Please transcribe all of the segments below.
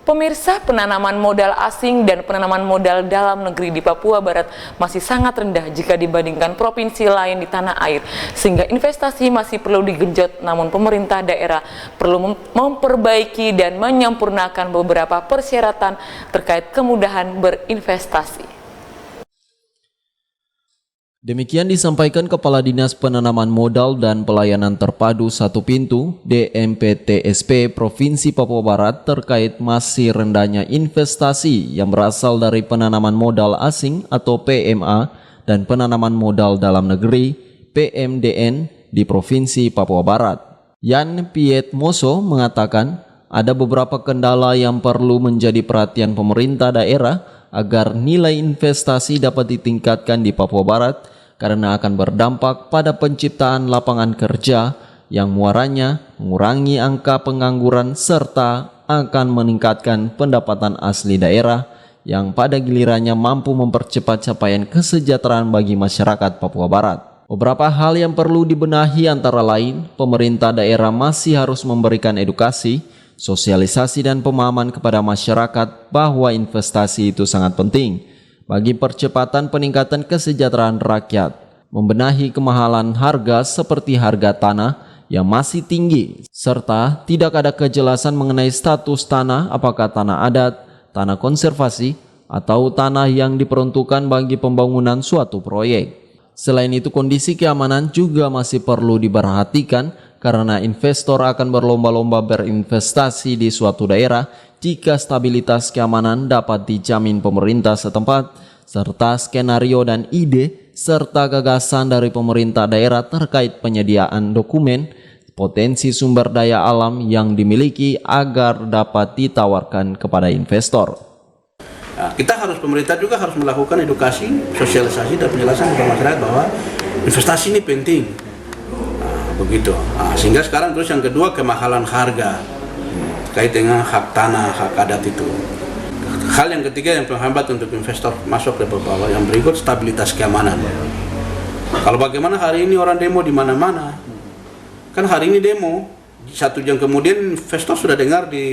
Pemirsa, penanaman modal asing dan penanaman modal dalam negeri di Papua Barat masih sangat rendah jika dibandingkan provinsi lain di tanah air, sehingga investasi masih perlu digenjot. Namun pemerintah daerah perlu memperbaiki dan menyempurnakan beberapa persyaratan terkait kemudahan berinvestasi. Demikian disampaikan Kepala Dinas Penanaman Modal dan Pelayanan Terpadu Satu Pintu DMPTSP Provinsi Papua Barat terkait masih rendahnya investasi yang berasal dari penanaman modal asing atau PMA dan penanaman modal dalam negeri PMDN di Provinsi Papua Barat. Yan Piet Moso mengatakan ada beberapa kendala yang perlu menjadi perhatian pemerintah daerah agar nilai investasi dapat ditingkatkan di Papua Barat karena akan berdampak pada penciptaan lapangan kerja yang muaranya mengurangi angka pengangguran serta akan meningkatkan pendapatan asli daerah yang pada gilirannya mampu mempercepat capaian kesejahteraan bagi masyarakat Papua Barat. Beberapa hal yang perlu dibenahi antara lain, pemerintah daerah masih harus memberikan edukasi, sosialisasi dan pemahaman kepada masyarakat bahwa investasi itu sangat penting bagi percepatan peningkatan kesejahteraan rakyat, membenahi kemahalan harga seperti harga tanah yang masih tinggi, serta tidak ada kejelasan mengenai status tanah apakah tanah adat, tanah konservasi, atau tanah yang diperuntukkan bagi pembangunan suatu proyek. Selain itu, kondisi keamanan juga masih perlu diperhatikan karena investor akan berlomba-lomba berinvestasi di suatu daerah jika stabilitas keamanan dapat dijamin pemerintah setempat, serta skenario dan ide serta gagasan dari pemerintah daerah terkait penyediaan dokumen, potensi sumber daya alam yang dimiliki agar dapat ditawarkan kepada investor. Nah, pemerintah juga harus melakukan edukasi, sosialisasi dan penjelasan kepada masyarakat bahwa investasi ini penting. Begitu. Sehingga sekarang terus yang kedua, kemahalan harga terkait dengan hak tanah, hak adat itu. Hal yang ketiga yang penghambat untuk investor masuk ke bawah yang berikut, stabilitas keamanan. Kalau bagaimana hari ini orang demo di mana-mana, kan hari ini demo, 1 jam kemudian investor sudah dengar di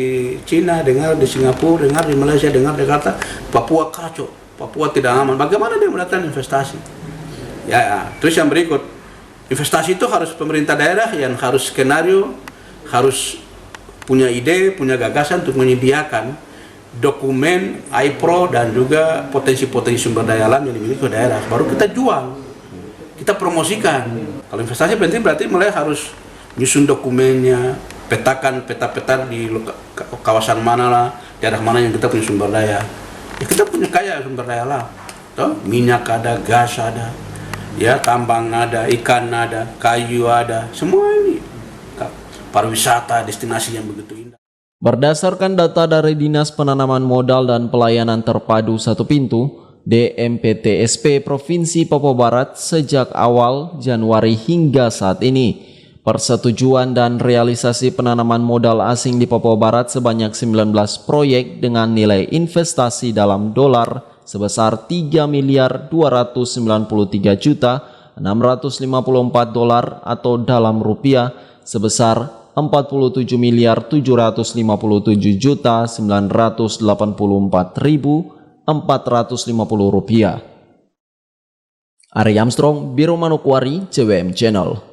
Cina, dengar di Singapura, dengar di Malaysia, dengar di Jakarta, Papua kacau, Papua tidak aman. Bagaimana dia mendatangkan investasi? Terus yang berikut, investasi itu harus pemerintah daerah yang harus skenario, harus punya ide, punya gagasan untuk menyediakan dokumen, IPRO dan juga potensi-potensi sumber daya alam yang dimiliki oleh daerah. Baru kita jual, kita promosikan. Kalau investasi penting berarti mulai harus nyusun dokumennya, petakan peta-peta di kawasan mana lah, daerah mana yang kita punya sumber daya. Kita punya kaya sumber daya alam. Minyak ada, gas ada, tambang ada, ikan ada, kayu ada, semua ini pariwisata, destinasi yang begitu indah. Berdasarkan data dari Dinas Penanaman Modal dan Pelayanan Terpadu Satu Pintu DMPTSP Provinsi Papua Barat, sejak awal Januari hingga saat ini, persetujuan dan realisasi penanaman modal asing di Papua Barat sebanyak 19 proyek dengan nilai investasi dalam dolar sebesar 3.293.654 dolar atau dalam rupiah sebesar 47.787.984.450 rupiah. Ari Armstrong, Biro Manokwari, CWM Channel.